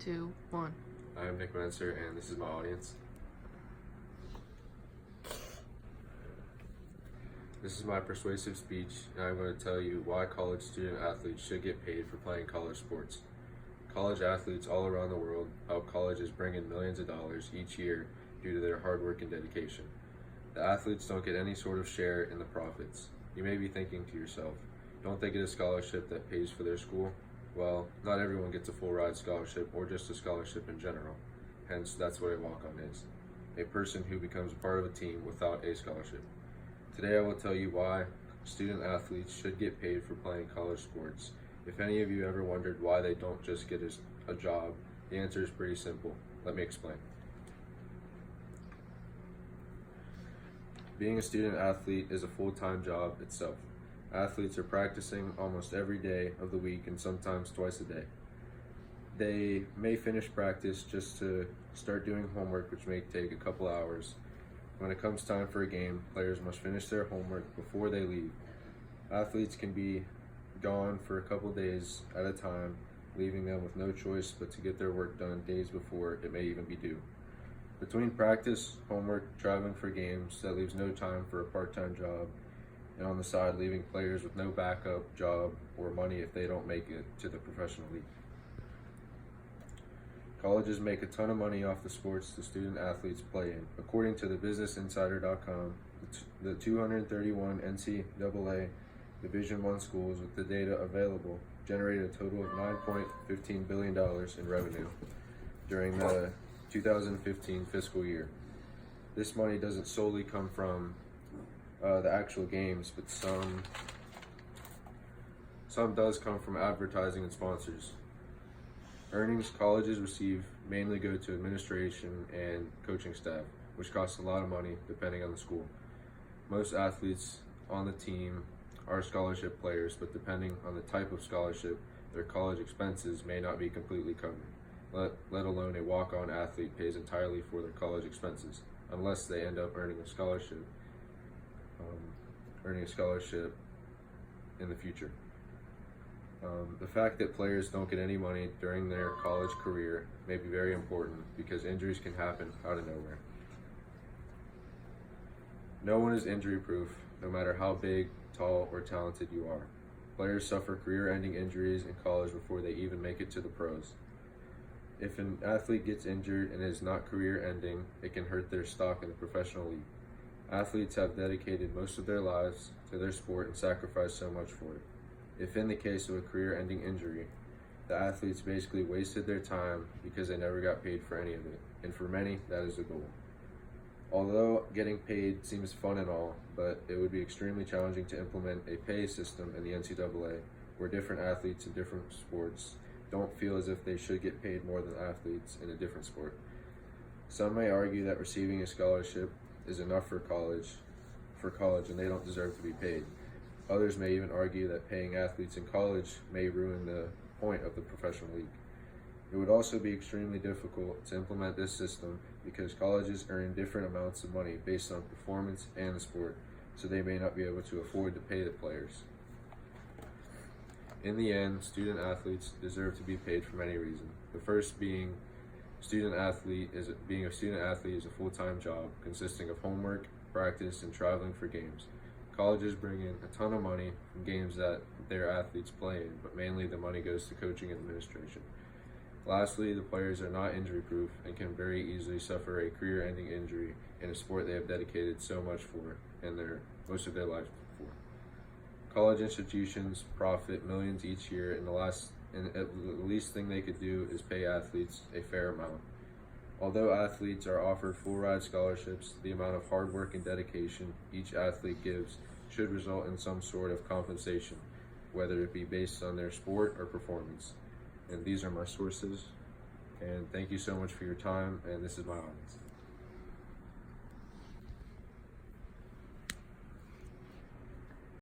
2, 1. I am Nick Menser, and this is my audience. This is my persuasive speech, and I'm going to tell you why college student athletes should get paid for playing college sports. College athletes all around the world help colleges bring in millions of dollars each year due to their hard work and dedication. The athletes don't get any sort of share in the profits. You may be thinking to yourself, don't they get a scholarship that pays for their school? Well, not everyone gets a full ride scholarship or just a scholarship in general. Hence, that's what a walk-on is. A person who becomes part of a team without a scholarship. Today I will tell you why student athletes should get paid for playing college sports. If any of you ever wondered why they don't just get a job, the answer is pretty simple. Let me explain. Being a student athlete is a full-time job itself. Athletes are practicing almost every day of the week and sometimes twice a day. They may finish practice just to start doing homework, which may take a couple hours. When it comes time for a game, players must finish their homework before they leave. Athletes can be gone for a couple days at a time, leaving them with no choice but to get their work done days before it may even be due. Between practice, homework, traveling for games, that leaves no time for a part-time job, and on the side, leaving players with no backup job or money if they don't make it to the professional league. Colleges make a ton of money off the sports the student athletes play in. According to the BusinessInsider.com, the 231 NCAA Division I schools with the data available generated a total of $9.15 billion in revenue during the 2015 fiscal year. This money doesn't solely come from the actual games, but some does come from advertising and sponsors. Earnings colleges receive mainly go to administration and coaching staff, which costs a lot of money depending on the school. Most athletes on the team are scholarship players, but depending on the type of scholarship, their college expenses may not be completely covered, let alone a walk-on athlete pays entirely for their college expenses, unless they end up earning a scholarship in the future. The fact that players don't get any money during their college career may be very important because injuries can happen out of nowhere. No one is injury-proof, no matter how big, tall, or talented you are. Players suffer career-ending injuries in college before they even make it to the pros. If an athlete gets injured and is not career-ending, it can hurt their stock in the professional league. Athletes have dedicated most of their lives to their sport and sacrificed so much for it. If in the case of a career-ending injury, the athletes basically wasted their time because they never got paid for any of it, and for many, that is the goal. Although getting paid seems fun and all, but it would be extremely challenging to implement a pay system in the NCAA where different athletes in different sports don't feel as if they should get paid more than athletes in a different sport. Some may argue that receiving a scholarship is enough for college and they don't deserve to be paid. Others may even argue that paying athletes in college may ruin the point of the professional league. It would also be extremely difficult to implement this system because colleges earn different amounts of money based on performance and the sport, so they may not be able to afford to pay the players. In the end, student athletes deserve to be paid for many reasons. The first being being a student athlete is a full-time job consisting of homework, practice, and traveling for games. Colleges bring in a ton of money from games that their athletes play in, but mainly the money goes to coaching and administration. Lastly, the players are not injury-proof and can very easily suffer a career-ending injury in a sport they have dedicated so much for and most of their lives for. College institutions profit millions each year, and the least thing they could do is pay athletes a fair amount. Although athletes are offered full-ride scholarships, the amount of hard work and dedication each athlete gives should result in some sort of compensation, whether it be based on their sport or performance. And these are my sources. And thank you so much for your time, and this is my audience.